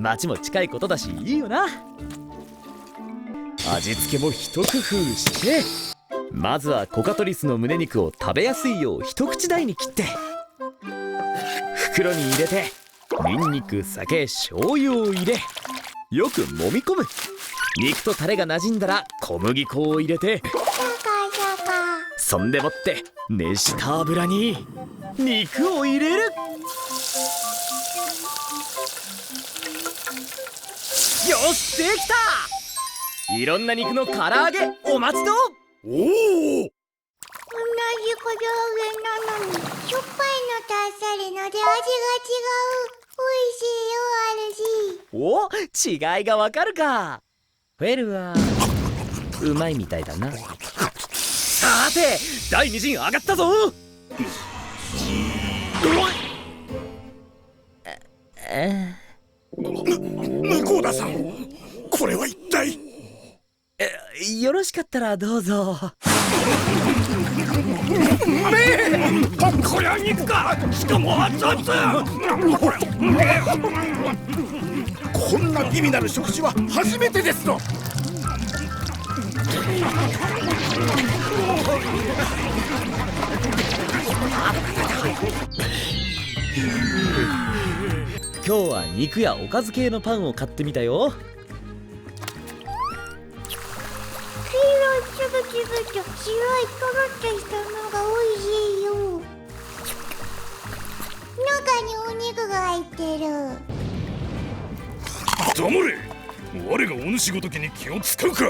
町も近いことだしいいよな。味付けも一工夫して、まずはコカトリスの胸肉を食べやすいよう一口大に切って、袋に入れてニンニク、酒、醤油を入れ、よく揉み込む。肉とタレが馴染んだら小麦粉を入れて、そんでもって熱した油に肉を入れる。よし、できた。いろんな肉の唐揚げお待ちどう。おお、同じ唐揚げなのにしょっぱいのとあっさりので味が違う。おいしいよ、お、違いがわかるか。フェルはうまいみたいだな。さて、第2陣上がったぞ。向田さん、これは一体。よろしかったらどうぞ。こりゃ肉か。しかも熱々。こんな美味なる食事は初めてですの。今日は肉やおかず系のパンを買ってみたよ。黄色いつぶつぶと白いとろっとしたのがおいしいよ。中にお肉が入ってる。黙れ。我がお主ごときに気を使うか。